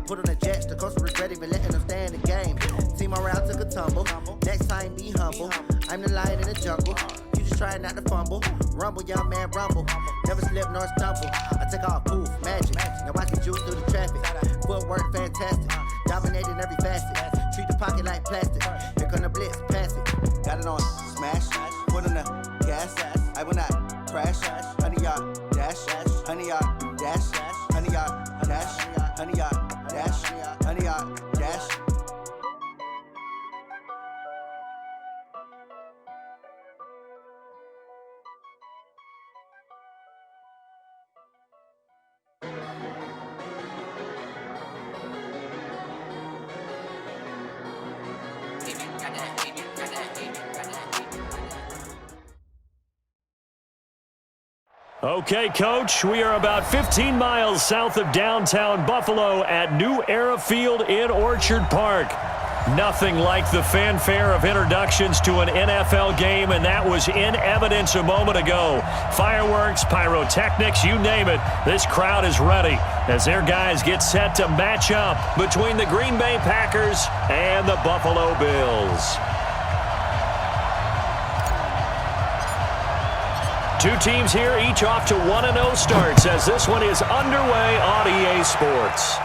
put on the jets, the coach regret even letting them stay in the game. Team around took a tumble. Next time, be humble. I'm the lion in the jungle. You just trying not to fumble. Rumble, young man, rumble. Never slip nor stumble. I take off, poof, magic. Now I can juke through the traffic. Footwork, fantastic. Dominating every facet. Treat the pocket like plastic. Here come the blitz, pass it. Got it on, smash. Put on the gas. I will not crash. 100-yard dash. 100-yard dash. 100-yard dash. 100-yard dash. 100-yard dash. Okay, Coach, we are about 15 miles south of downtown Buffalo at New Era Field in Orchard Park. Nothing like the fanfare of introductions to an NFL game, and that was in evidence a moment ago. Fireworks, pyrotechnics, you name it, this crowd is ready as their guys get set to match up between the Green Bay Packers and the Buffalo Bills. Two teams here, each off to 1-0 starts as this one is underway on EA Sports.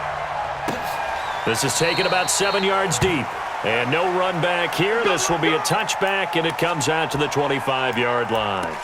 This is taken about 7 yards deep. And no run back here. This will be a touchback, and it comes out to the 25-yard line.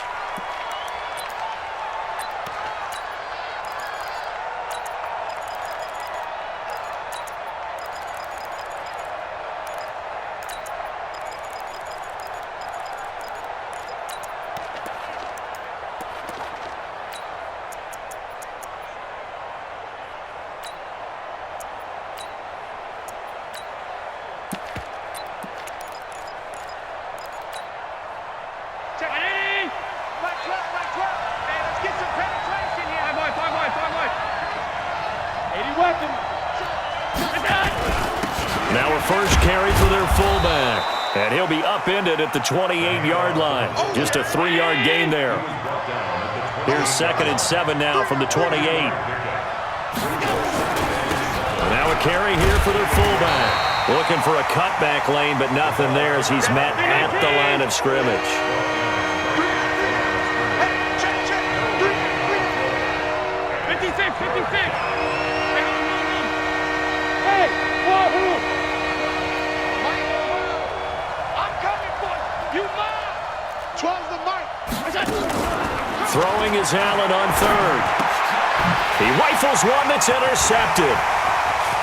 Now a first carry for their fullback. And he'll be upended at the 28-yard line. Just a 3-yard gain there. Here's 2nd and 7 now from the 28. Now a carry here for their fullback. Looking for a cutback lane, but nothing there as he's met at the line of scrimmage. Throwing is Allen on 3rd. He rifles one that's intercepted.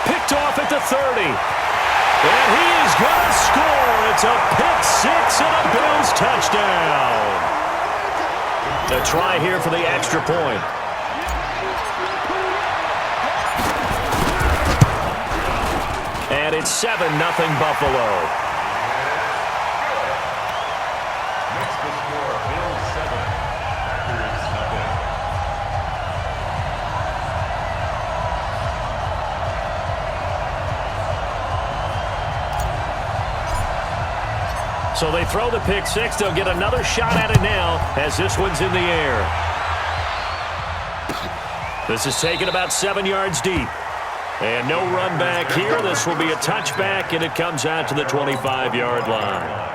Picked off at the 30. And he is going to score. It's a pick-6 and a Bills touchdown. A try here for the extra point. And it's 7-0 Buffalo. So they throw the pick-6. They'll get another shot at it now as this one's in the air. This is taken about 7 yards deep. And no run back here. This will be a touchback, and it comes out to the 25-yard line.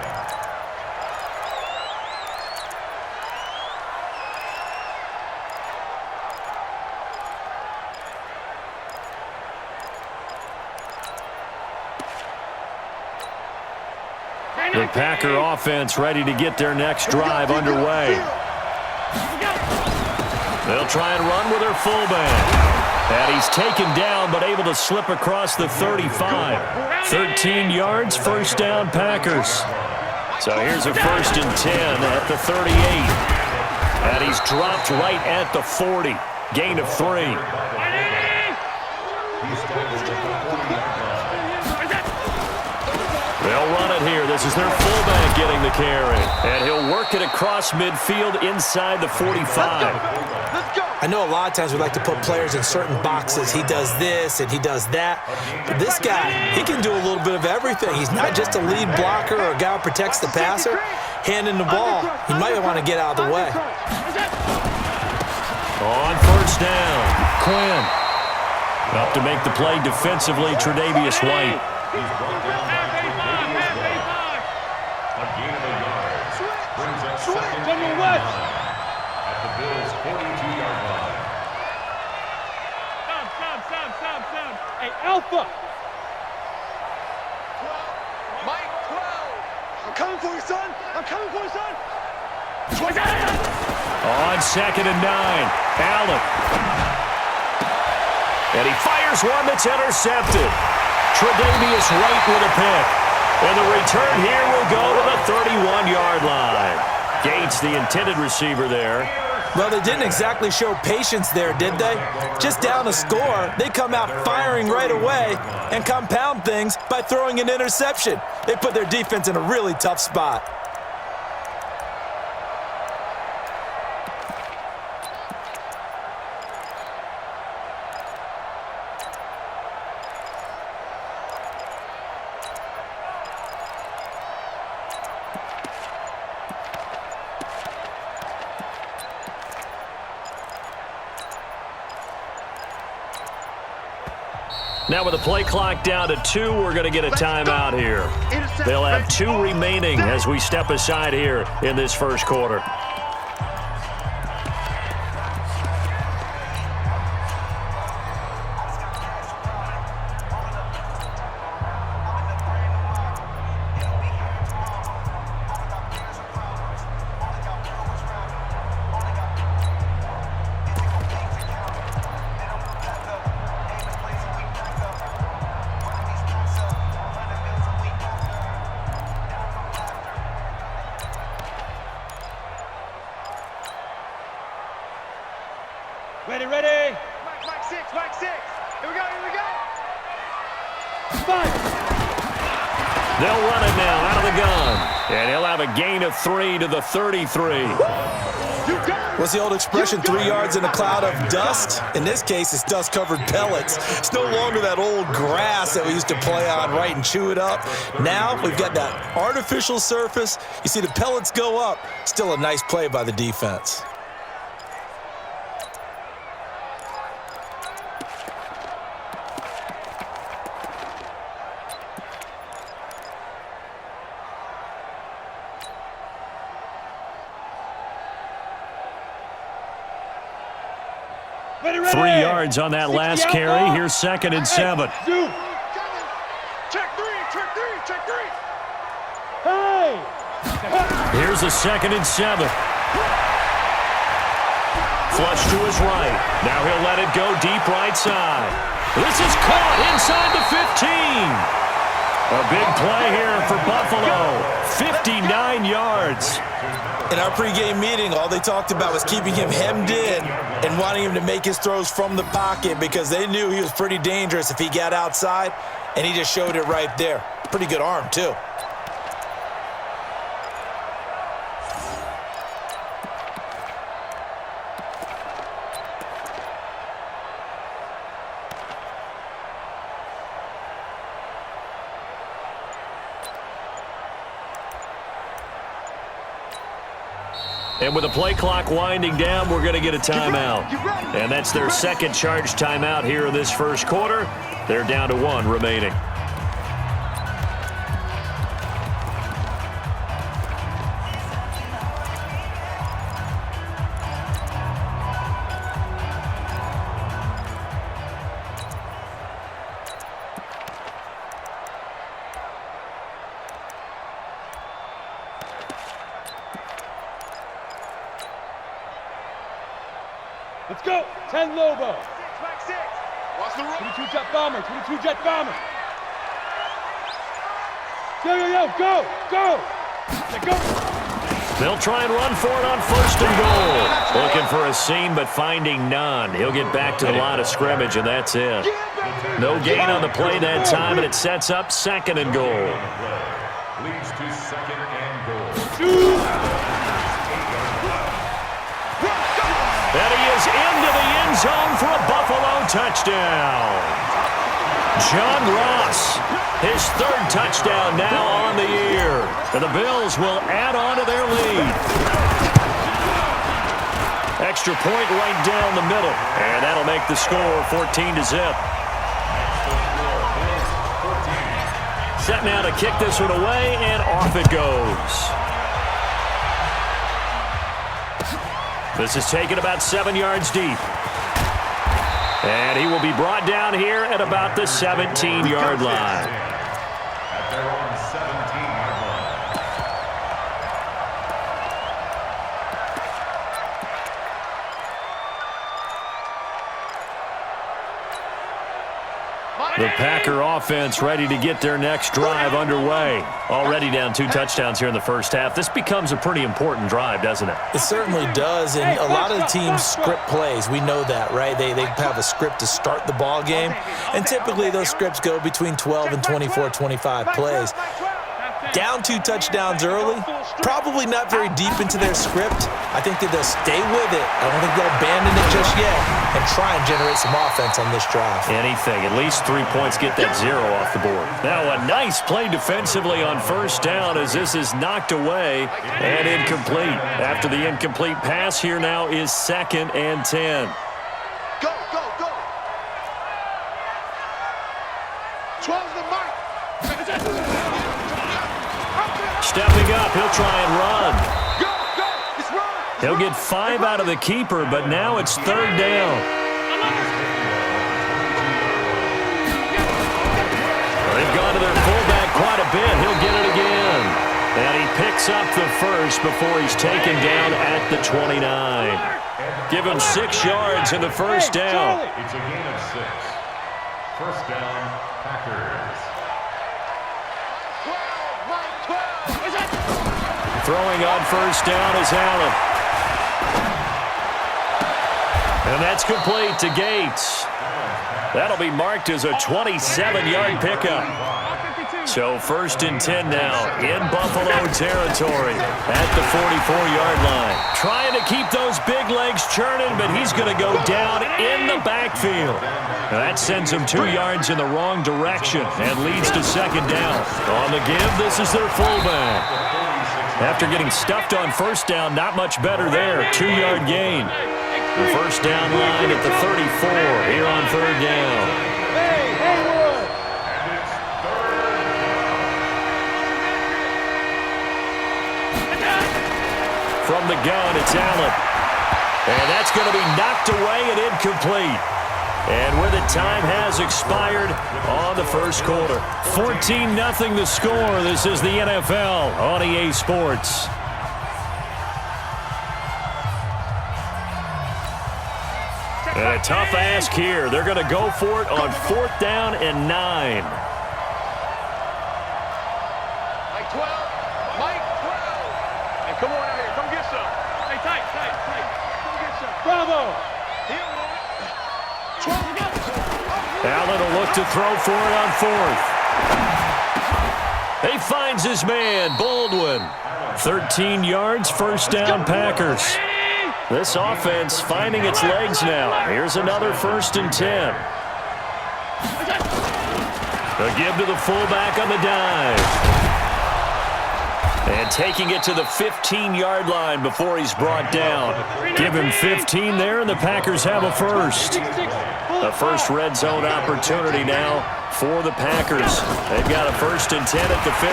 The Packer offense ready to get their next drive underway. They'll try and run with their fullback. And he's taken down but able to slip across the 35. 13 yards, first down Packers. So here's a 1st and 10 at the 38. And he's dropped right at the 40. Gain of 3. They'll run it here. This is their fullback getting the carry. And he'll work it across midfield inside the 45. I know a lot of times we like to put players in certain boxes. He does this and he does that. But this guy, he can do a little bit of everything. He's not just a lead blocker or a guy who protects the passer. Handing the ball, he might want to get out of the way. On 1st down, Quinn. Up to make the play defensively, Tre'Davious White. He's brought down by a gain of a yard. Brings up second and 9 at the Bills' 42-yard line. Stop. Hey, Alpha. Mike, 12. I'm coming for you, son. On second and 9, Allen. And he fires one that's intercepted. Tre'Davious White with a pick. And the return here will go to the 31-yard line. Gates, the intended receiver there. Well, they didn't exactly show patience there, did they? Just down a score, they come out firing right away and compound things by throwing an interception. They put their defense in a really tough spot. Now with the play clock down to 2, we're going to get a timeout here. They'll have 2 remaining as we step aside here in this first quarter. Ready. Mike 6. Here we go. They'll run it now out of the gun. And he'll have a gain of 3 to the 33. What's the old expression, 3 yards in a cloud of dust? In this case, it's dust-covered pellets. It's no longer that old grass that we used to play on, right, and chew it up. Now we've got that artificial surface. You see the pellets go up. Still a nice play by the defense. Ready. 3 yards on that last carry. Here's second and 7. Check three. Hey! Here's a second and 7. Flush to his right. Now he'll let it go deep right side. This is caught inside the 15. A big play here for Buffalo. 59 yards. In our pregame meeting, all they talked about was keeping him hemmed in and wanting him to make his throws from the pocket because they knew he was pretty dangerous if he got outside, and he just showed it right there. Pretty good arm, too. And with the play clock winding down, we're going to get a timeout. And that's their second charge timeout here in this first quarter. They're down to 1 remaining. Let's go. 10 Lobo. Mike 6. Watch the roll. 22 jet bomber. Yo. Go. Let go. They'll try and run for it on first and goal. Looking for a seam, but finding none. He'll get back to the line of scrimmage, and that's it. No gain on the play that time, and it sets up second and goal. Leads to second and goal. And he is into the end zone for a Buffalo touchdown. John Ross, his 3rd touchdown now on the year. And the Bills will add on to their lead. Extra point right down the middle. And that'll make the score 14-0. Set now to kick this one away, and off it goes. This is taken about 7 yards deep. And he will be brought down here at about the 17-yard line. At their own 17-yard line. The Packer offense ready to get their next drive underway. Already down 2 touchdowns here in the first half. This becomes a pretty important drive, doesn't it? It certainly does, and a lot of the teams script plays. We know that, right? They have a script to start the ball game, and typically those scripts go between 12 and 24, 25 plays. Down 2 touchdowns early, probably not very deep into their script. I think that they'll stay with it. I don't think they'll abandon it just yet and try and generate some offense on this drive. Anything. At least 3 points, get that 0 off the board. Now a nice play defensively on first down as this is knocked away and incomplete. After the incomplete pass, here now is 2nd and 10. Go, go, go. 12's the mark. Stepping up, he'll try and run. Go, go. It's run. He'll get 5 out of the keeper, but now it's 3rd down. They've gone to their fullback quite a bit. He'll get it again. And he picks up the first before he's taken down at the 29. Give him 6 yards in the first down. It's a gain of 6. First down, Packers. Throwing on first down is Allen. And that's complete to Gates. That'll be marked as a 27-yard pickup. So 1st and 10 now in Buffalo territory at the 44-yard line. Trying to keep those big legs churning, but he's going to go down in the backfield. Now that sends him 2 yards in the wrong direction and leads to 2nd down. On the give, this is their fullback. After getting stuffed on first down, not much better there. 2-yard gain. The first down line at the 34 here on 3rd down. From the gun, it's Allen. And that's going to be knocked away and incomplete. And where the time has expired on the first quarter. 14-0 the score. This is the NFL on EA Sports. And a tough ask here. They're going to go for it on 4th down and 9. Mike 12. Mike 12. Hey, come on out here. Come get some. Hey, tight. Come get some. Bravo. Allen will look to throw for it on 4th. He finds his man, Baldwin. 13 yards, first down, Packers. This offense finding its legs now. Here's another 1st and 10. A give to the fullback on the dive. And taking it to the 15-yard line before he's brought down. Give him 15 there, and the Packers have a first. A first red zone opportunity now for the Packers. They've got a 1st and 10 at the 15.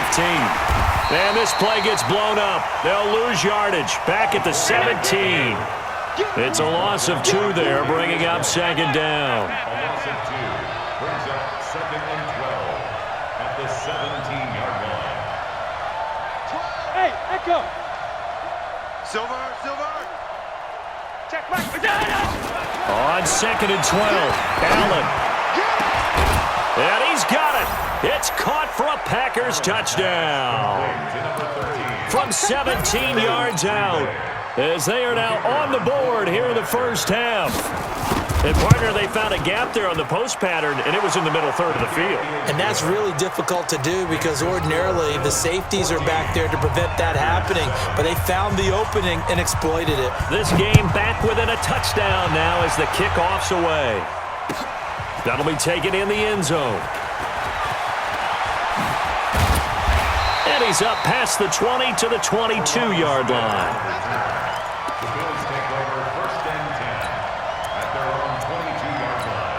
And this play gets blown up. They'll lose yardage back at the 17. It's a loss of 2 there, bringing up 2nd down. A loss of 2 brings up 2nd and 12 at the 17-yard line. Hey, Echo. Silver. Check back. On 2nd and 12, Allen. And he's got it. It's caught for a Packers touchdown. From 17 yards out, as they are now on the board here in the first half. And, partner, they found a gap there on the post pattern, and it was in the middle third of the field. And that's really difficult to do because ordinarily the safeties are back there to prevent that happening. But they found the opening and exploited it. This game back within a touchdown now as the kickoff's away. That'll be taken in the end zone. And he's up past the 20 to the 22-yard line. The Bills take over 1st and 10 at their own 22-yard line.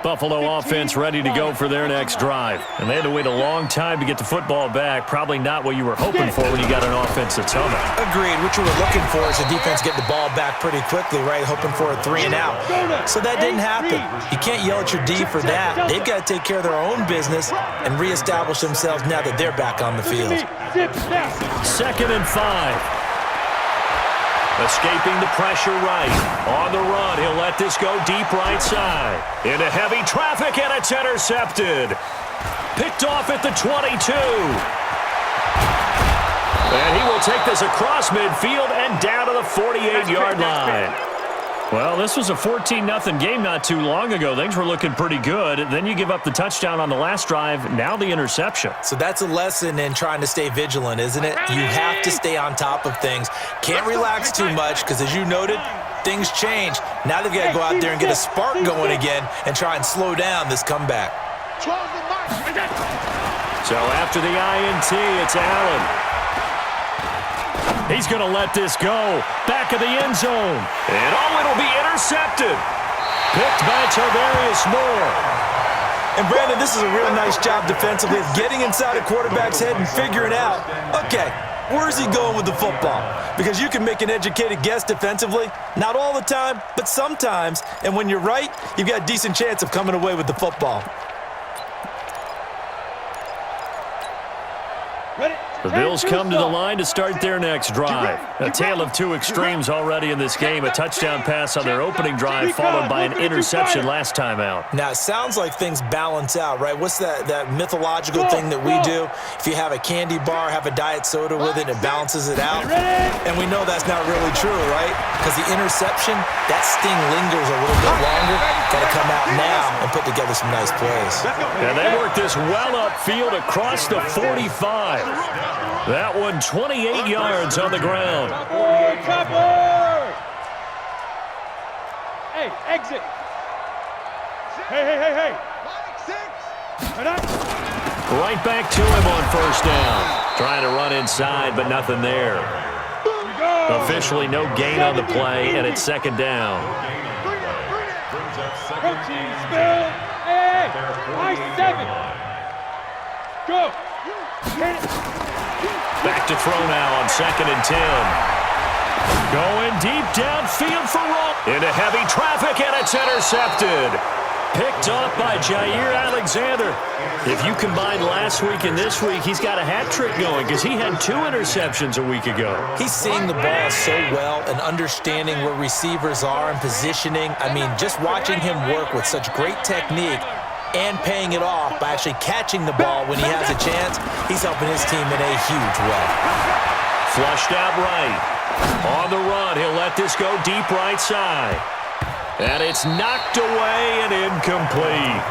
Buffalo offense ready to go for their next drive. And they had to wait a long time to get the football back. Probably not what you were hoping for when you got an offense that's humming. Agreed. What you were looking for is the defense getting the ball back pretty quickly, right? Hoping for a 3 and out. So that didn't happen. You can't yell at your D for that. They've got to take care of their own business and reestablish themselves now that they're back on the field. 2nd and 5. Escaping the pressure right. On the run, he'll let this go deep right side. Into heavy traffic, and it's intercepted. Picked off at the 22. And he will take this across midfield and down to the 48-yard line. Well, this was a 14-0 game not too long ago. Things were looking pretty good. Then you give up the touchdown on the last drive. Now the interception. So that's a lesson in trying to stay vigilant, isn't it? You have to stay on top of things. Can't relax too much because, as you noted, things change. Now they've got to go out there and get a spark going again and try and slow down this comeback. So after the INT, it's Allen. He's going to let this go. Back of the end zone. And it'll be intercepted. Picked by Tarvarius Moore. And Brandon, this is a real nice job defensively of getting inside a quarterback's head and figuring out, okay, where's he going with the football? Because you can make an educated guess defensively. Not all the time, but sometimes. And when you're right, you've got a decent chance of coming away with the football. The Bills come to the line to start their next drive. A tale of two extremes already in this game. A touchdown pass on their opening drive followed by an interception last time out. Now, it sounds like things balance out, right? What's that mythological thing that we do? If you have a candy bar, have a diet soda with it, it balances it out. And we know that's not really true, right? Because the interception, that sting lingers a little bit longer. Got to come out now and put together some nice plays. And they work this well upfield across the 45. That one 28 yards on the ground. Hey, exit. Hey. Right back to him on first down. Trying to run inside, but nothing there. Officially no gain on the play, and it's 2nd down. Protein spill. Hey, I-7. Go. Hit it. Back to throw now on 2nd and 10. Going deep downfield for Roll. Into heavy traffic, and it's intercepted. Picked off by Jair Alexander. If you combine last week and this week, he's got a hat trick going because he had 2 interceptions a week ago. He's seeing the ball so well and understanding where receivers are and positioning. I mean, just watching him work with such great technique and paying it off by actually catching the ball when he has a chance, he's helping his team in a huge way. Flushed out right. On the run, he'll let this go deep right side. And it's knocked away and incomplete.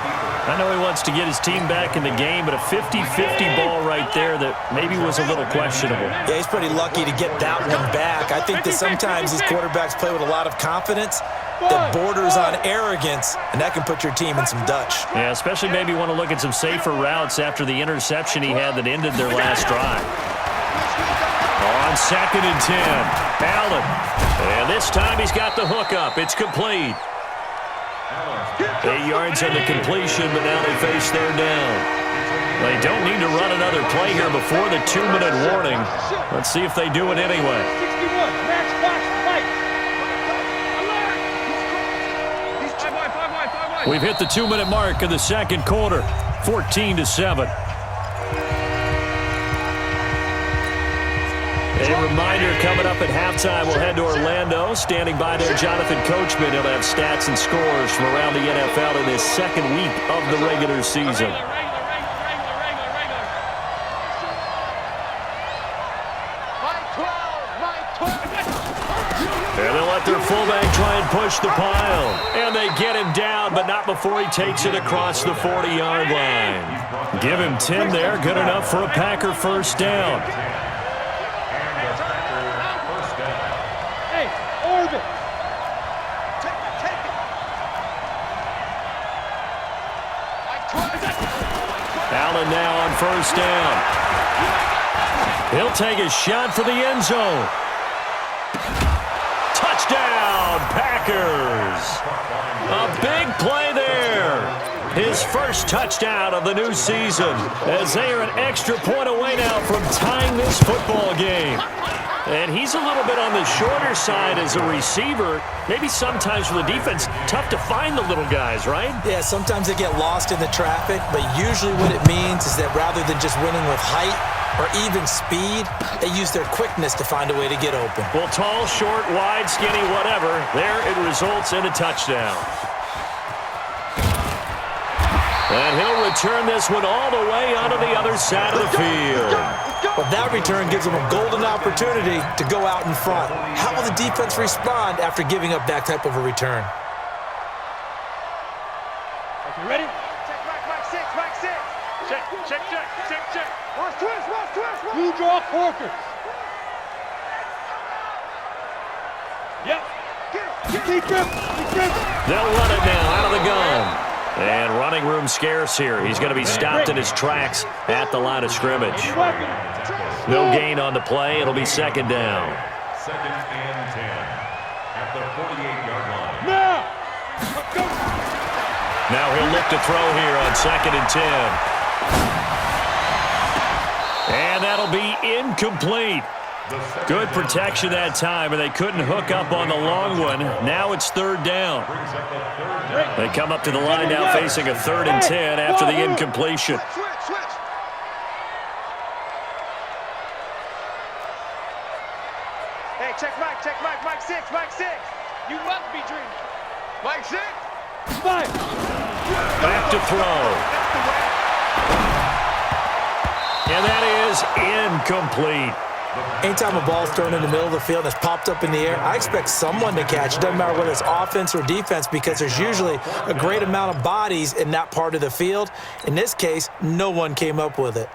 I know he wants to get his team back in the game, but a 50-50 ball right there that maybe was a little questionable. Yeah, he's pretty lucky to get that one back. I think that sometimes these quarterbacks play with a lot of confidence that borders on arrogance, and that can put your team in some Dutch. Yeah, especially maybe want to look at some safer routes after the interception he had that ended their last drive. On 2nd and 10, Allen. And this time he's got the hook up. It's complete. 8 yards on the completion, but now they face their down. They don't need to run another play here before the 2-minute warning. Let's see if they do it anyway. 61, match box, fight. We've hit the 2-minute mark in the second quarter, 14-7. A reminder coming up at halftime, we'll head to Orlando. Standing by there, Jonathan Coachman. He'll have stats and scores from around the NFL in his second week of the regular season. And they'll let their fullback try and push the pile. And they get him down, but not before he takes it across the 40-yard line. Give him 10 there, good enough for a Packer first down. Allen now on first down. He'll take a shot for the end zone. Touchdown, Packers. A big play there. his first touchdown of the new season, as they are an extra point away now from tying this football game. And he's a little bit on the shorter side as a receiver. Maybe sometimes for the defense, tough to find the little guys, right? Yeah, sometimes they get lost in the traffic, but usually what it means is that rather than just winning with height or even speed, they use their quickness to find a way to get open. Well, tall, short, wide, skinny, whatever, there it results in a touchdown. And he'll return this one all the way onto the other side of the field. Well, that return gives them a golden opportunity to go out in front. How will the defense respond after giving up that type of a return? You ready? Check, Mike 6, Mike 6. Check. Watch twist. You draw quarters. Yep. Keep him. They'll run it now out of the gun. And running room scarce here. He's going to be stopped in his tracks at the line of scrimmage. No gain on the play. It'll be second down. Second and 10 at the 48-yard line. Now he'll look to throw here on second and 10. And that'll be incomplete. Good protection that time, and they couldn't hook up on the long one. Now it's third down. They come up to the line now facing a 3rd and 10 after the incompletion. Switch. Hey, check Mike 6. You must be dreaming. Mike 6. Back to throw. And that is incomplete. Anytime a ball's thrown in the middle of the field and it's popped up in the air, I expect someone to catch it. Doesn't matter whether it's offense or defense, because there's usually a great amount of bodies in that part of the field. In this case, no one came up with it.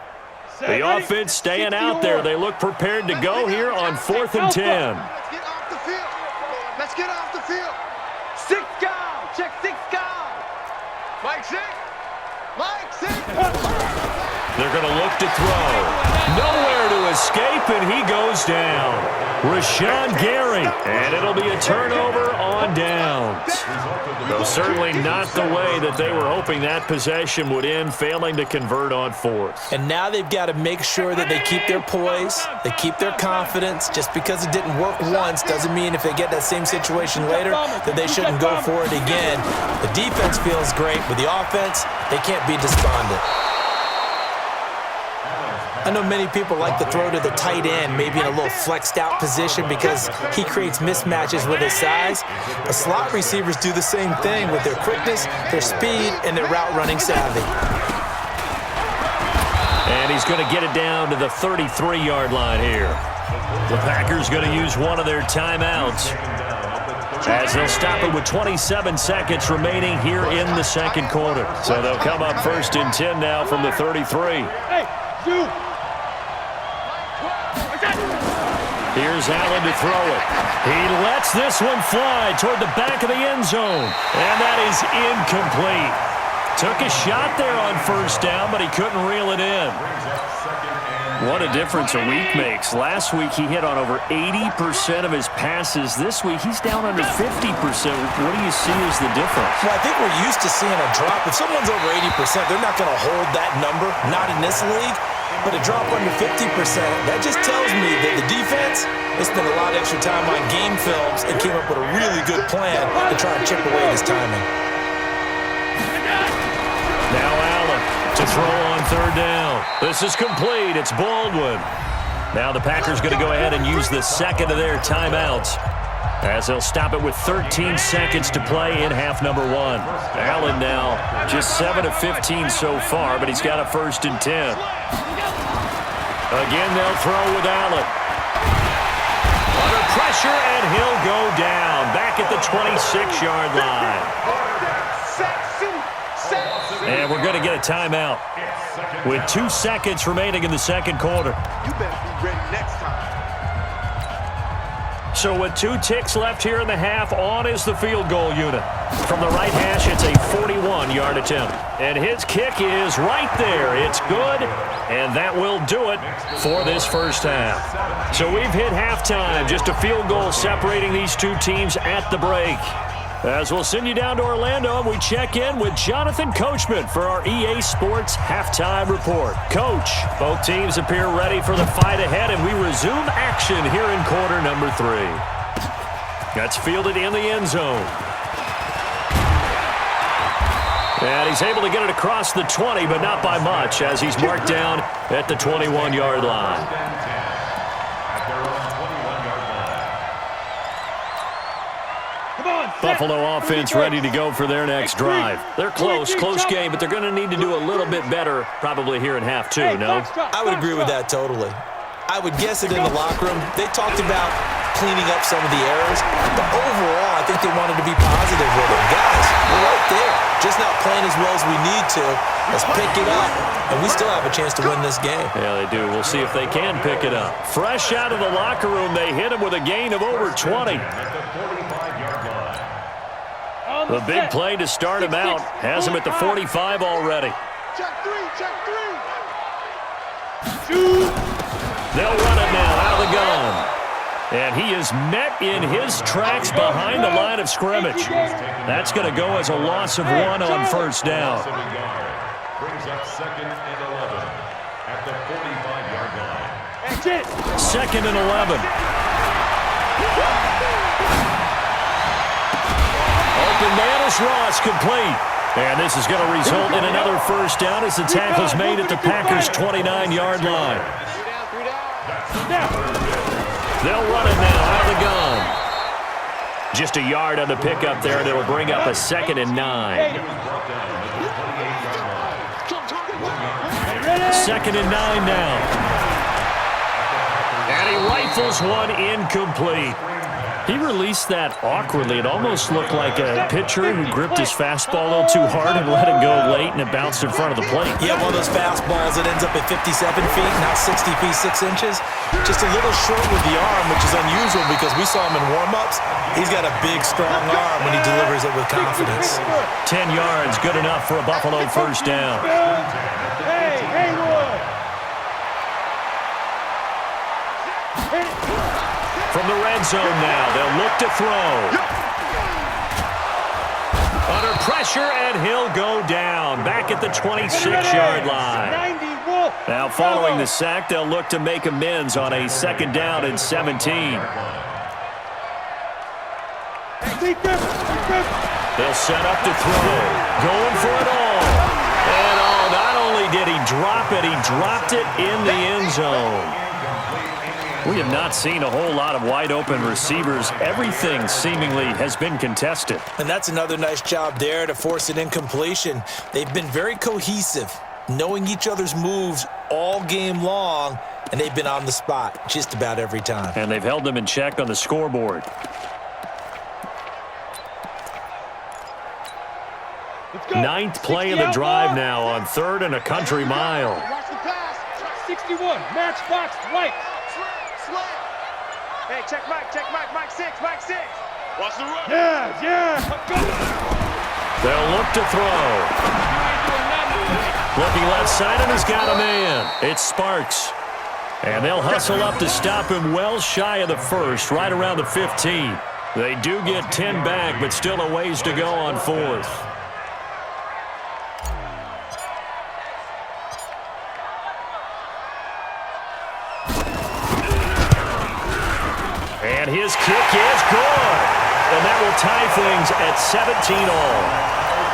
The offense staying out there. They look prepared to go here on 4th and 10. Let's get off the field. 6 down. Check 6 down. Mike 6. They're going to look to throw. Nowhere to escape, and he goes down. Rashawn Gary, and it'll be a turnover on downs. Though certainly not the way that they were hoping that possession would end, failing to convert on 4th. And now they've got to make sure that they keep their poise, they keep their confidence. Just because it didn't work once doesn't mean if they get that same situation later that they shouldn't go for it again. The defense feels great, but the offense, they can't be despondent. I know many people like to throw to the tight end, maybe in a little flexed out position because he creates mismatches with his size. But slot receivers do the same thing with their quickness, their speed, and their route running savvy. And he's going to get it down to the 33-yard line here. The Packers going to use one of their timeouts, as they'll stop it with 27 seconds remaining here in the second quarter. So they'll come up 1st and 10 now from the 33. Here's Allen to throw it. He lets this one fly toward the back of the end zone. And that is incomplete. Took a shot there on 1st down, but he couldn't reel it in. What a difference a week makes. Last week he hit on over 80% of his passes. This week he's down under 50%. What do you see as the difference? Well, I think we're used to seeing a drop. If someone's over 80%, they're not going to hold that number, not in this league. But a drop under 50%, that just tells me that the defense has spent a lot of extra time on game films and came up with a really good plan to try and chip away his timing. Now Allen to throw on 3rd down. This is complete. It's Baldwin. Now the Packers going to go ahead and use the second of their timeouts, as they'll stop it with 13 seconds to play in half number 1. Allen now just 7 of 15 so far, but he's got a 1st and 10. Again, they'll throw with Allen. Under pressure, and he'll go down. Back at the 26-yard line. And we're going to get a timeout with 2 seconds remaining in the second quarter. You better be ready next time. So with 2 ticks left here in the half, on is the field goal unit. From the right hash, it's a 41-yard attempt. And his kick is right there. It's good, and that will do it for this first half. So we've hit halftime, just a field goal separating these two teams at the break. As we'll send you down to Orlando, and we check in with Jonathan Coachman for our EA Sports Halftime Report. Coach, both teams appear ready for the fight ahead, and we resume action here in quarter number 3. That's fielded in the end zone. And he's able to get it across the 20, but not by much, as he's marked down at the 21-yard line. Buffalo offense ready to go for their next drive. They're close game, but they're going to need to do a little bit better probably here in half 2, no? I would agree with that totally. I would guess it in the locker room. They talked about cleaning up some of the errors, but overall, I think they wanted to be positive with them. Guys, we're right there. Just not playing as well as we need to. Let's pick it up, and we still have a chance to win this game. Yeah, they do. We'll see if they can pick it up. Fresh out of the locker room, they hit him with a gain of over 20. The big play to start him out has him at the 45 already. Check 3, check 3. They'll run it now out of the gun. And he is met in his tracks behind the line of scrimmage. That's going to go as a loss of 1 on first down. Brings up 2nd and 11 at the 45-yard line. That's it. 2nd and 11. Open man is Ross, complete. And this is going to result in another first down as the tackle's made at the Packers' 29-yard line. They'll run it now out of the gun. Just a yard on the pickup there, and it'll bring up a 2nd and 9. 2nd and 9 now. And he rifles one incomplete. He released that awkwardly. It almost looked like a pitcher who gripped his fastball a little too hard and let it go late, and it bounced in front of the plate. Yeah, one of those fastballs that ends up at 57 feet, not 60 feet 6 inches. Just a little short with the arm, which is unusual because we saw him in warm-ups. He's got a big, strong arm when he delivers it with confidence. 10 yards, good enough for a Buffalo first down. Hey, Haywood! From the red zone now, they'll look to throw. Under pressure, and he'll go down. Back at the 26-yard line. Now, following the sack, they'll look to make amends on a 2nd down and 17. They'll set up to throw. Going for it all. And not only did he drop it, he dropped it in the end zone. We have not seen a whole lot of wide-open receivers. Everything seemingly has been contested. And that's another nice job there to force an incompletion. They've been very cohesive, knowing each other's moves all game long, and they've been on the spot just about every time. And they've held them in check on the scoreboard. Ninth play of the drive now on 3rd and a country mile. Watch the pass. 61, matchbox right. Hey, check Mike, Mike 6. Watch the run. Yeah. They'll look to throw. Looking left side, and he's got a man. It's Sparks. And they'll hustle up to stop him well shy of the first, right around the 15. They do get 10 back, but still a ways to go on 4th. And his kick is good. And that will tie things at 17-all.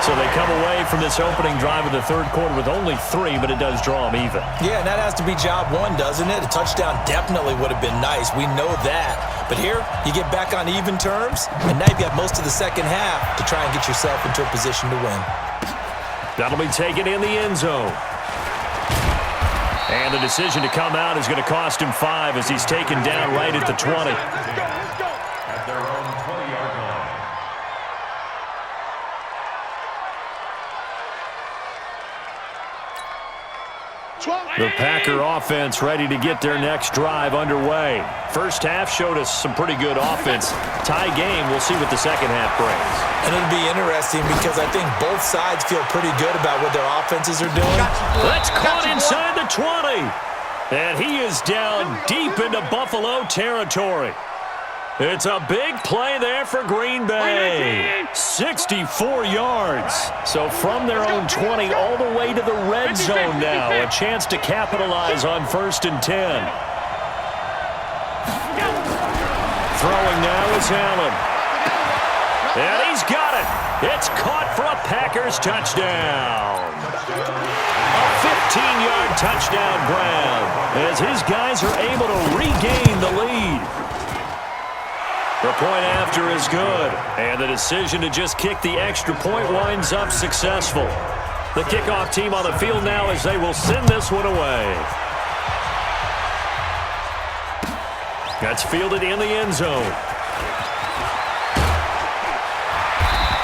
So they come away from this opening drive of the 3rd quarter with only 3, but it does draw them even. Yeah, and that has to be job 1, doesn't it? A touchdown definitely would have been nice. We know that. But here, you get back on even terms, and now you've got most of the second half to try and get yourself into a position to win. That'll be taken in the end zone. And the decision to come out is going to cost him 5 as he's taken down right at the 20. At their own 20-yard line. The Packer offense ready to get their next drive underway. First half showed us some pretty good offense. Tie game, we'll see what the second half brings. And it'll be interesting because I think both sides feel pretty good about what their offenses are doing. That's caught inside the 20. And he is down deep into Buffalo territory. It's a big play there for Green Bay. 64 yards. So from their own 20 all the way to the red zone now. A chance to capitalize on 1st and 10. Throwing now is Allen. And he's got it. It's caught for a Packers touchdown. A 15-yard touchdown grab as his guys are able to regain the lead. The point after is good, and the decision to just kick the extra point winds up successful. The kickoff team on the field now as they will send this one away. That's fielded in the end zone.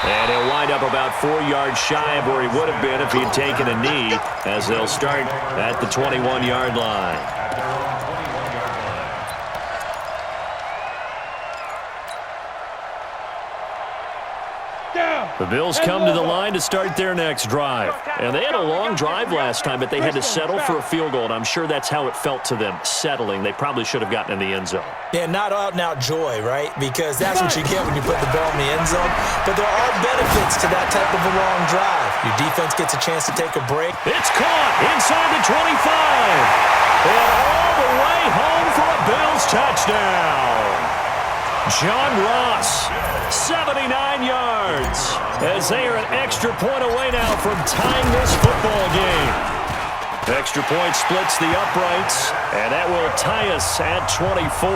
And he'll wind up about 4 yards shy of where he would have been if he had taken a knee, as they'll start at the 21-yard line. The Bills come to the line to start their next drive. And they had a long drive last time, but they had to settle for a field goal, and I'm sure that's how it felt to them, settling. They probably should have gotten in the end zone. Yeah, not out-and-out joy, right? Because that's what you get when you put the ball in the end zone. But there are benefits to that type of a long drive. Your defense gets a chance to take a break. It's caught inside the 25. And all the way home for a Bills touchdown. John Ross, 79 yards, as they are an extra point away now from tying this football game. Extra point splits the uprights, and that will tie us at 24.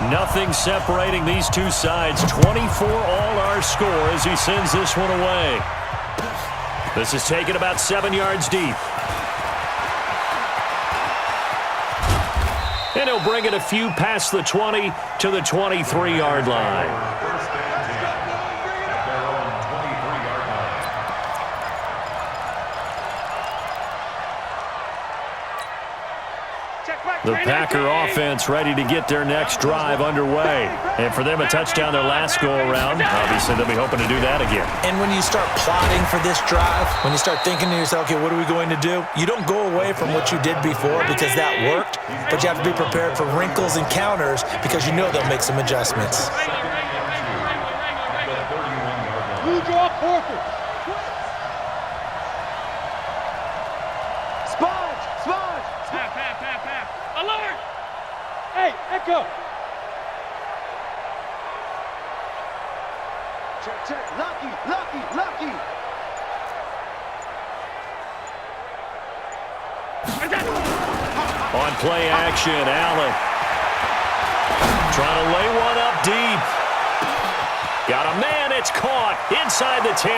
Nothing separating these two sides. 24 all our score as he sends this one away. This is taken about 7 yards deep. And he'll bring it a few past the 20 to the 23-yard line. The Packer offense ready to get their next drive underway. And for them, a touchdown their last go-around. Obviously, they'll be hoping to do that again. And when you start plotting for this drive, when you start thinking to yourself, okay, what are we going to do? You don't go away from what you did before because that worked, but you have to be prepared for wrinkles and counters because you know they'll make some adjustments. Blue draw Porter. Alert! Hey, Echo. Check. Lucky. On play action, Allen. Trying to lay one up deep. Got a man, it's caught inside the 10.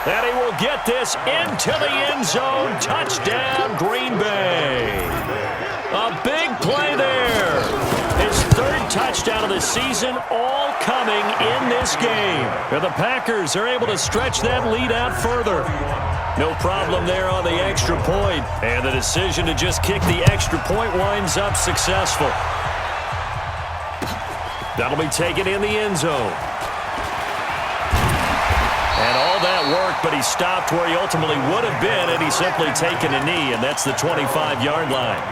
And he will get this into the end zone. Touchdown, Green Bay. A big play there. His third touchdown of the season, all coming in this game. And the Packers are able to stretch that lead out further. No problem there on the extra point. And the decision to just kick the extra point winds up successful. That'll be taken in the end zone. And all that worked, but he stopped where he ultimately would have been had he simply taken a knee, and that's the 25-yard line.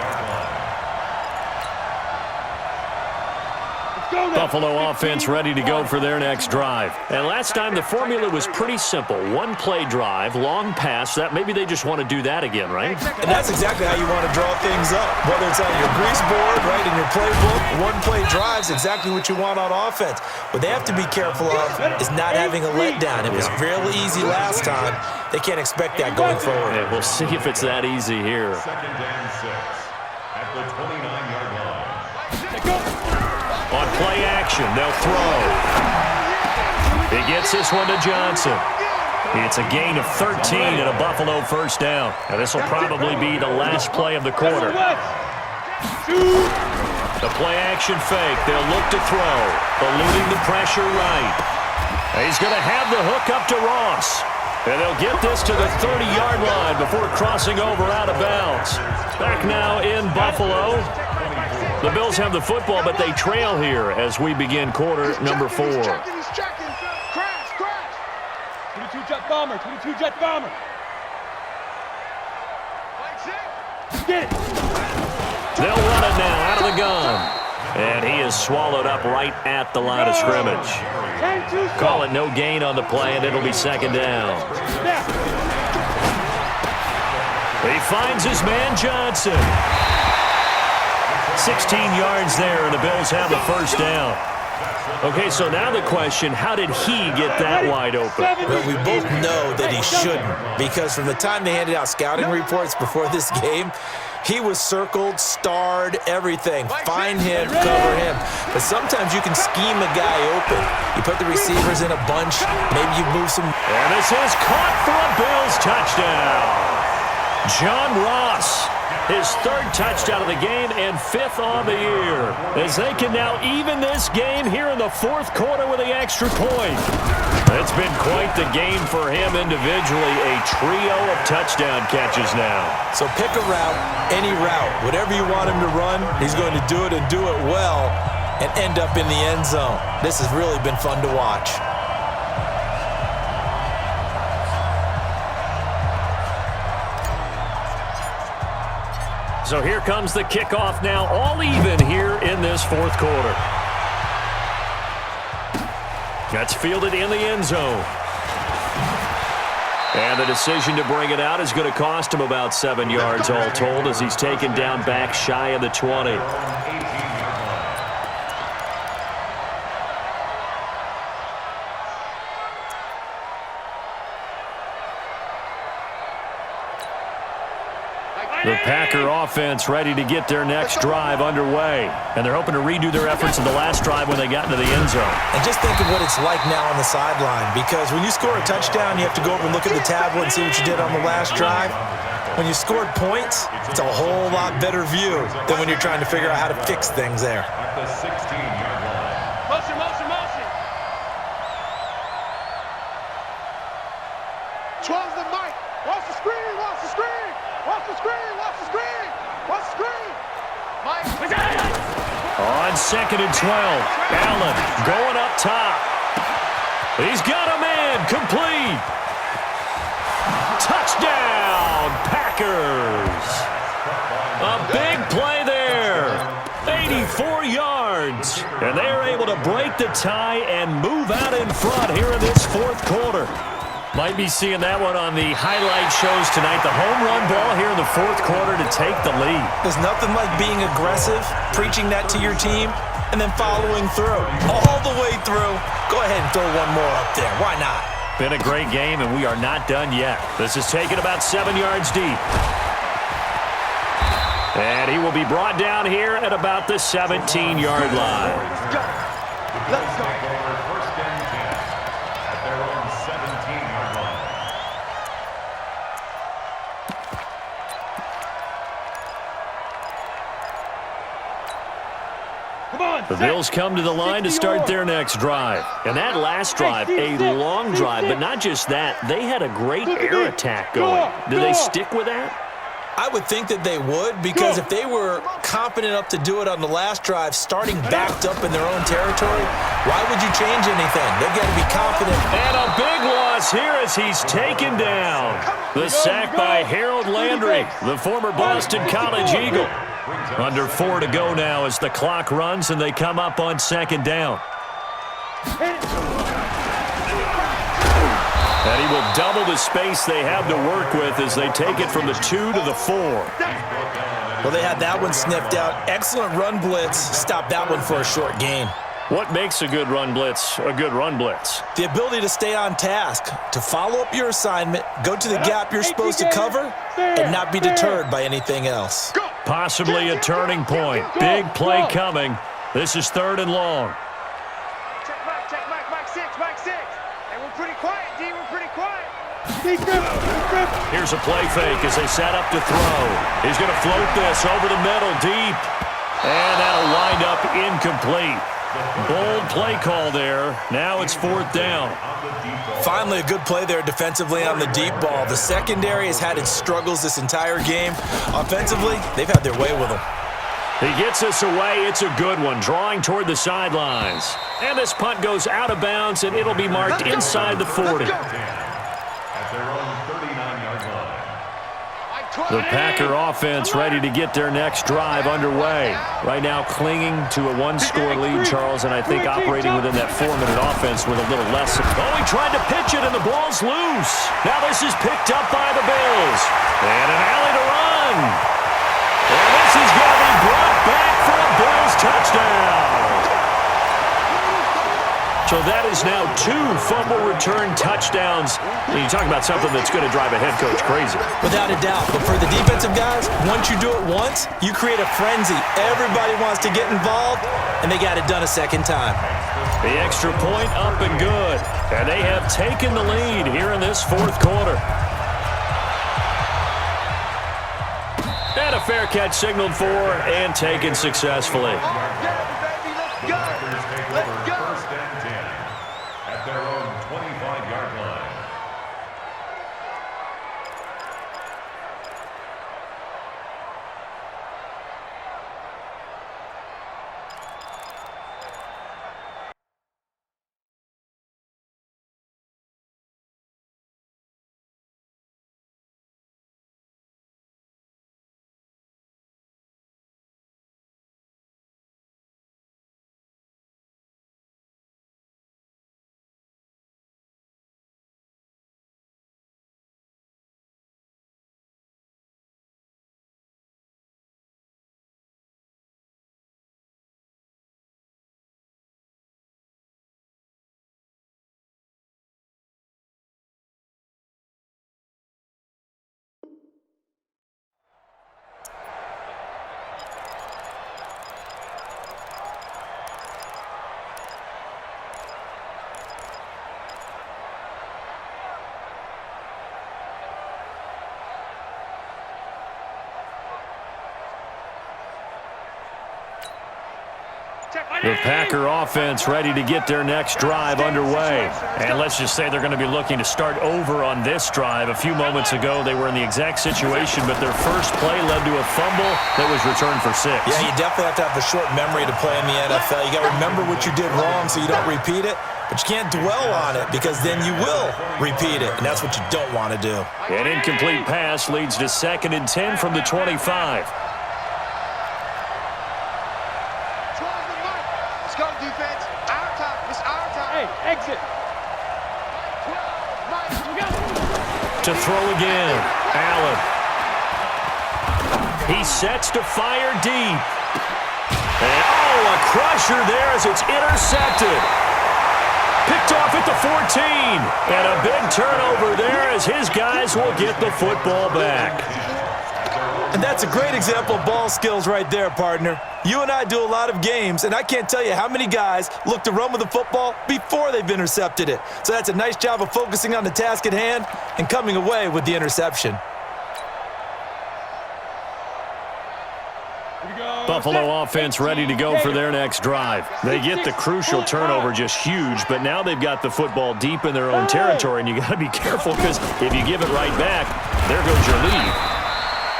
Buffalo offense ready to go for their next drive. And last time the formula was pretty simple. One play drive, long pass. That maybe they just want to do that again, right? And that's exactly how you want to draw things up. Whether it's on your grease board, right, in your playbook, one play drive's exactly what you want on offense. What they have to be careful of is not having a letdown. It was fairly easy last time. They can't expect that going forward. Yeah, we'll see if it's that easy here. 2nd and 6 at the 29-yard line. On play action, they'll throw. He gets this one to Johnson. It's a gain of 13 and a Buffalo first down. Now this will probably be the last play of the quarter. The play action fake. They'll look to throw. Eluding the pressure right. He's going to have the hook up to Ross. And they'll get this to the 30-yard line before crossing over out of bounds. Back now in Buffalo. The Bills have the football, but they trail here as we begin quarter number 4. He's checking. Crash. 22 jet bomber. Flank Get it. They'll run it now out of the gun. And he is swallowed up right at the line of scrimmage. Call it no gain on the play, and it'll be second down. He finds his man Johnson. 16 yards there, and the Bills have the first down. Okay, so now the question, how did he get that wide open? Well, we both know that he shouldn't, because from the time they handed out scouting reports before this game, he was circled, starred, everything. Find him, cover him. But sometimes you can scheme a guy open. You put the receivers in a bunch, maybe you move some. And this is caught for a Bills touchdown. John Ross, his third touchdown of the game and fifth on the year, as they can now even this game here in the fourth quarter with the extra point. It's been quite the game for him individually, a trio of touchdown catches now. So pick a route, any route, whatever you want him to run, he's going to do it and do it well and end up in the end zone. This has really been fun to watch. So here comes the kickoff now, all even here in this fourth quarter. That's fielded in the end zone. And the decision to bring it out is going to cost him about 7 yards all told, as he's taken down back shy of the 20. The Packer offense ready to get their next drive underway. And they're hoping to redo their efforts in the last drive when they got into the end zone. And just think of what it's like now on the sideline, because when you score a touchdown, you have to go over and look at the tablet and see what you did on the last drive. When you scored points, it's a whole lot better view than when you're trying to figure out how to fix things there. At the 16-yard line. Motion, motion, motion. 12's the mic. Watch the screen, watch the screen. Watch the screen, watch the screen. Watch the screen. Mike. On 2nd and 12, Allen going up top. He's got a man, complete. Touchdown, Packers. A big play there. 84 yards. And they are able to break the tie and move out in front here in this fourth quarter. Might be seeing that one on the highlight shows tonight. The home run ball here in the fourth quarter to take the lead. There's nothing like being aggressive, preaching that to your team, and then following through. All the way through. Go ahead and throw one more up there. Why not? Been a great game, and we are not done yet. This is taken about 7 yards deep. And he will be brought down here at about the 17-yard line. Let's go. Let's go. First and 10 at their own 17-yard line. Come on, The Bills come to the line to start their next drive. And that last drive, a long drive, but not just that. They had a great air attack going. Do they stick with that? I would think that they would, because if they were confident enough to do it on the last drive, starting backed up in their own territory, why would you change anything? They've got to be confident. And a big loss here as he's taken down. The sack by Harold Landry, the former Boston College Eagle. Under 4 to go now as the clock runs and they come up on 2nd down. And he will double the space they have to work with as they take it from the 2 to the 4. Well, they had that one sniffed out. Excellent run blitz. Stop that one for a short gain. What makes a good run blitz a good run blitz? The ability to stay on task, to follow up your assignment, go to the gap you're supposed to cover, and not be deterred by anything else. Possibly a turning point. Big play coming. This is 3rd and long. Check Mike 6, Mike 6. Hey, we're pretty quiet, D. We're pretty quiet. Here's a play fake as they set up to throw. He's going to float this over the middle deep. And that'll wind up incomplete. Bold play call there. Now it's 4th down. Finally, a good play there defensively on the deep ball. The secondary has had its struggles this entire game. Offensively, they've had their way with them. He gets this away. It's a good one, drawing toward the sidelines. And this punt goes out of bounds, and it'll be marked inside the 40. At their own 39-yard line. Mike The Packer offense ready to get their next drive underway. Right now clinging to a one-score lead, Charles, and I think operating within that 4-minute offense with a little less. Oh, he tried to pitch it, and the ball's loose. Now this is picked up by the Bills. And an alley to run. And this is going to be brought back for a Bills touchdown. So that is now 2 fumble return touchdowns. And you talk about something that's going to drive a head coach crazy. Without a doubt. But for the defensive guys, once you do it once, you create a frenzy. Everybody wants to get involved, and they got it done a second time. The extra point up and good. And they have taken the lead here in this 4th quarter. And a fair catch signaled for and taken successfully. The Packer offense ready to get their next drive underway. And let's just say they're going to be looking to start over on this drive. A few moments ago, they were in the exact situation, but their first play led to a fumble that was returned for 6. Yeah, you definitely have to have a short memory to play in the NFL. You got to remember what you did wrong so you don't repeat it, but you can't dwell on it because then you will repeat it, and that's what you don't want to do. An incomplete pass leads to 2nd and 10 from the 25. Exit. To throw again. Allen. He sets to fire deep. And, oh, a crusher there as it's intercepted. Picked off at the 14. And a big turnover there as his guys will get the football back. And that's a great example of ball skills right there, partner. You and I do a lot of games, and I can't tell you how many guys look to run with the football before they've intercepted it. So that's a nice job of focusing on the task at hand and coming away with the interception. Buffalo offense ready to go for their next drive. They get the crucial turnover, just huge, but now they've got the football deep in their own territory, and you got to be careful because if you give it right back, there goes your lead.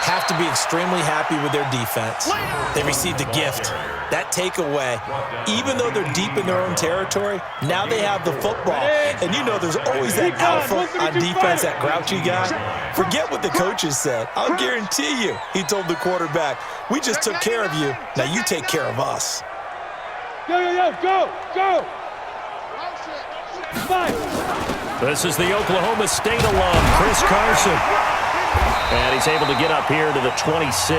Have to be extremely happy with their defense. They received a gift. That takeaway, even though they're deep in their own territory, now they have the football. And you know there's always that alpha on defense, that grouchy guy. Forget what the coaches said. I'll guarantee you, he told the quarterback, we just took care of you. Now you take care of us. Go! This is the Oklahoma State alum, Chris Carson. And he's able to get up here to the 26.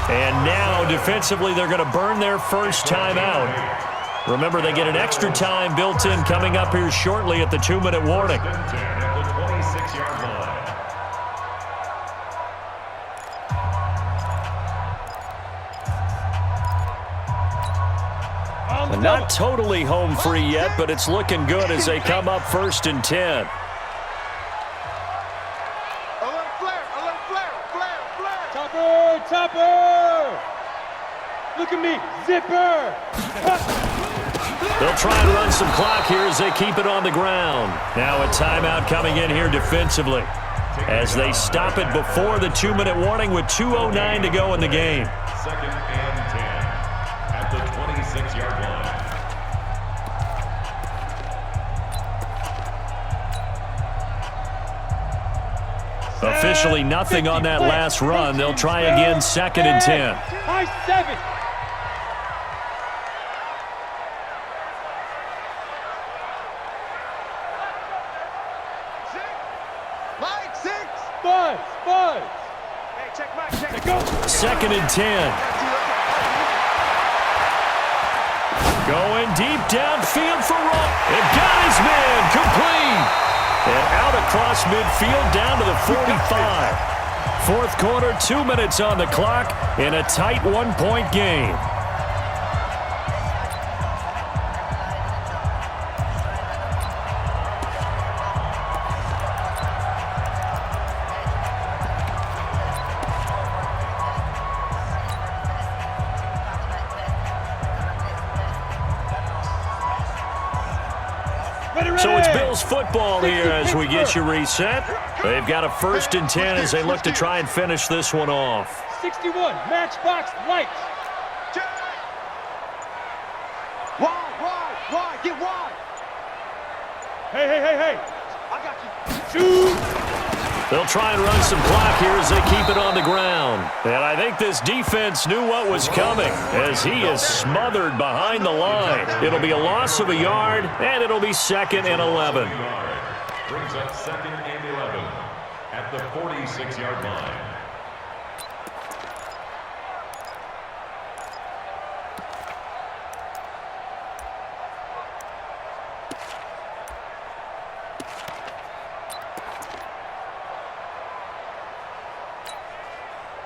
And now, defensively, they're going to burn their first time out. Remember, they get an extra time built in coming up here shortly at the 2-minute warning. Not totally home free yet, but it's looking good as they come up 1st and 10. Topper! Look at me, zipper! They'll try and run some clock here as they keep it on the ground. Now a timeout coming in here defensively as they stop it before the 2-minute warning with 2:09 to go in the game. 2nd and 10 at the 26-yard line. Officially nothing on that last run. They'll try again, 2nd and 10. High 7. Mike, 6. Buzz. Hey, check Mike, check. Go. 2nd and 10. Going deep downfield for Roll. It got his man complete. And out across midfield down to the 45. Fourth quarter, 2 minutes on the clock in a tight 1-point game. So it's Bills football here as we get you reset. They've got a 1st and 10 as they look to try and finish this one off. 61, matchbox lights. Wide, get wide. Hey. I got you. Shoot. They'll try and run some clock here as they keep it on the ground. And I think this defense knew what was coming as he is smothered behind the line. It'll be a loss of a yard, and it'll be 2nd and 11. Brings up 2nd and 11 at the 46-yard line.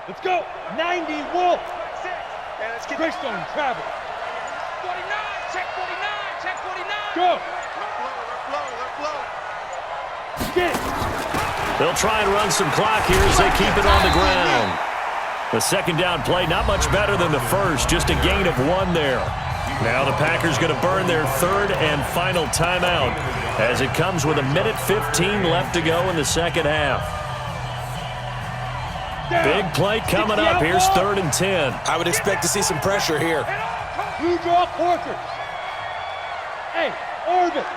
Let's go. 90 Wolf. Yeah, let's get Greystone travel. 49, check 49. Go. Let flow. Get it. They'll try and run some clock here as they keep it on the ground. The 2nd down play, not much better than the first, just a gain of 1 there. Now the Packers going to burn their 3rd and final timeout as it comes with 1:15 left to go in the 2nd half. Big play coming up. Here's 3rd and 10. I would expect to see some pressure here. Blue draw quarters. Hey, orbit.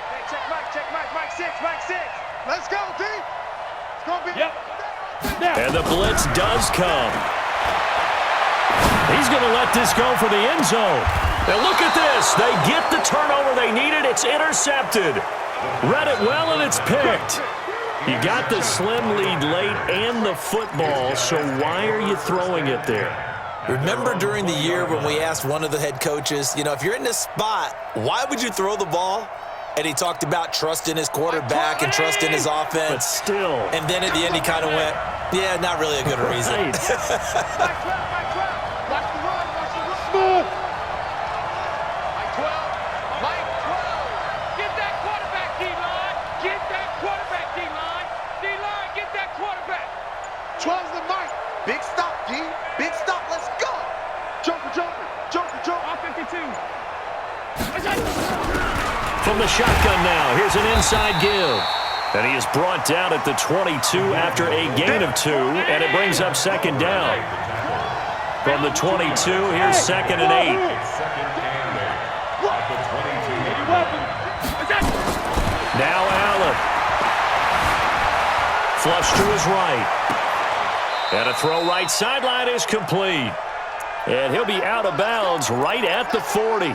Hey, check Mike 6. Let's go, D. It's going to be... Yep. Now. And the blitz does come. He's going to let this go for the end zone. And look at this. They get the turnover they needed. It's intercepted. Read it well, and it's picked. You got the slim lead late and the football, so why are you throwing it there? Remember during the year when we asked one of the head coaches, if you're in this spot, why would you throw the ball? And he talked about trusting his quarterback and trusting his offense. But still. And then at the end he kind of went, yeah, not really a good reason. Right. Watch the run. Smooth. Mike 12. Get that quarterback, D-line. Get that quarterback, D-line. D-line, get that quarterback. 12's the Mike. Big stop, D. Big stop. Let's go. Joker. All 52. From the shotgun now, here's an inside give. And he is brought down at the 22 after a gain of 2, and it brings up 2nd down. From the 22, here's 2nd and 8. 2nd and 8 at the 22. Now Allen. Flush to his right. And a throw right sideline is complete. And he'll be out of bounds right at the 40.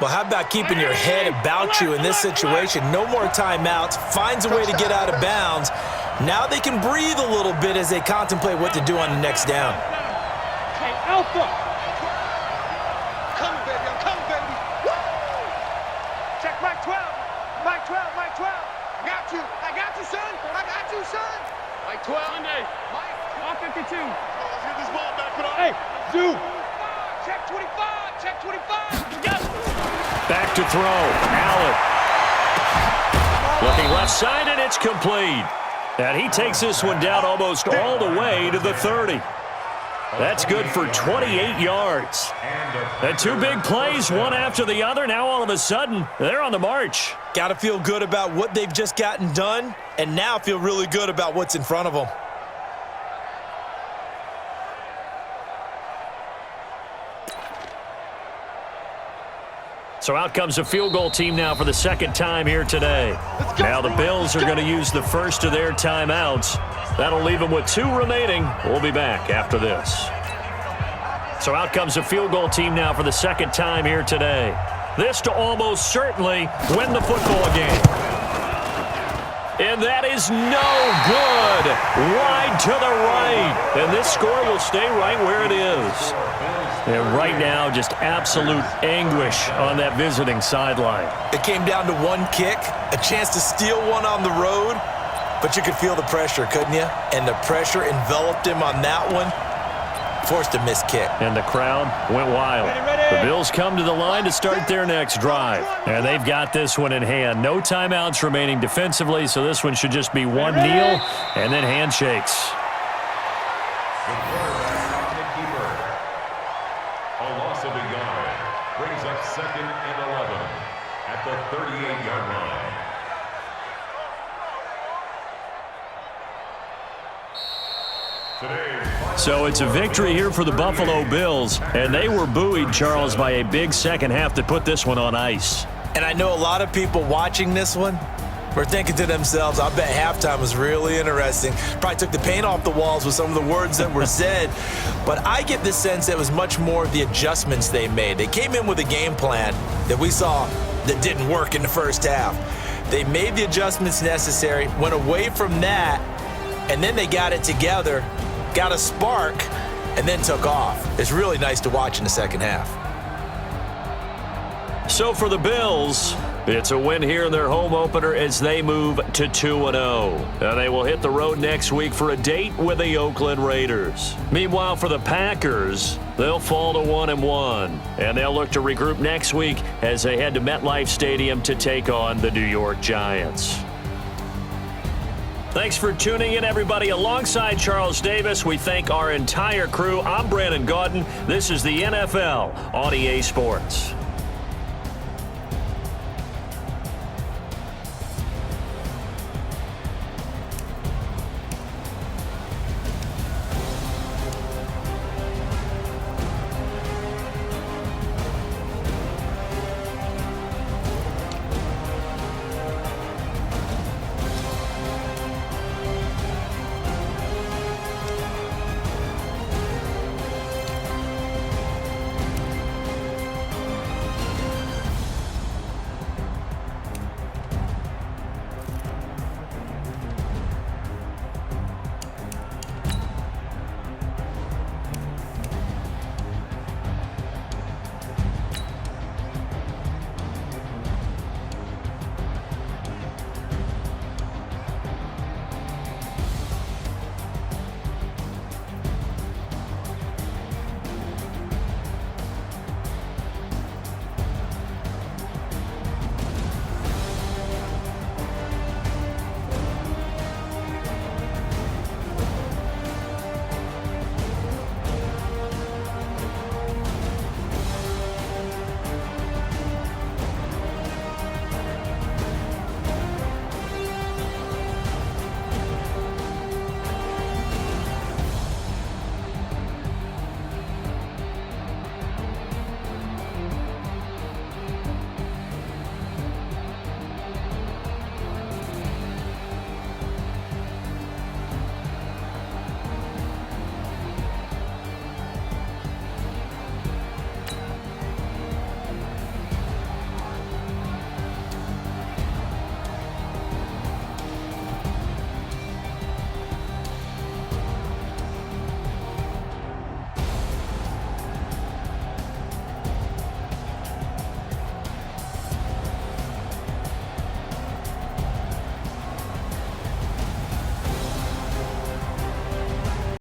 Well, how about keeping your head about you in this situation? No more timeouts. Finds a way to get out of bounds. Now they can breathe a little bit as they contemplate what to do on the next down. Hey, Alpha. I'm coming, baby. Woo! Check Mike 12. Mike 12. I got you, son. Mike 12. Sunday. Mike. All 52. Let's get this ball back. Hey, Zoo. Check 25. Check 25. Yes. Back to throw. Allen. Looking left side, and it's complete. And he takes this one down almost all the way to the 30. That's good for 28 yards. And 2 big plays, one after the other. Now all of a sudden, they're on the march. Got to feel good about what they've just gotten done, and now feel really good about what's in front of them. So out comes a field goal team now for the second time here today. Now the Bills are going to use the first of their timeouts. That'll leave them with 2 remaining. We'll be back after this. So out comes a field goal team now for the second time here today. This to almost certainly win the football game. And that is no good. Wide to the right. And this score will stay right where it is. And right now, just absolute anguish on that visiting sideline. It came down to one kick, a chance to steal one on the road, but you could feel the pressure, couldn't you? And the pressure enveloped him on that one, forced a missed kick. And the crowd went wild. The Bills come to the line to start their next drive. And they've got this one in hand. No timeouts remaining defensively, so this one should just be one kneel and then handshakes. A loss of a yard brings up 2nd and 11 at the 38-yard line. So it's a victory here for the Buffalo Bills, and they were buoyed, Charles, by a big second half to put this one on ice. And I know a lot of people watching this one were thinking to themselves, I bet halftime was really interesting. Probably took the paint off the walls with some of the words that were said. But I get the sense that it was much more of the adjustments they made. They came in with a game plan that we saw that didn't work in the first half. They made the adjustments necessary, went away from that, and then they got it together, got a spark, and then took off. It's really nice to watch in the second half. So for the Bills, it's a win here in their home opener as they move to 2-0. And they will hit the road next week for a date with the Oakland Raiders. Meanwhile, for the Packers, they'll fall to 1-1. And they'll look to regroup next week as they head to MetLife Stadium to take on the New York Giants. Thanks for tuning in, everybody. Alongside Charles Davis, we thank our entire crew. I'm Brandon Gaudin. This is the NFL on EA Sports.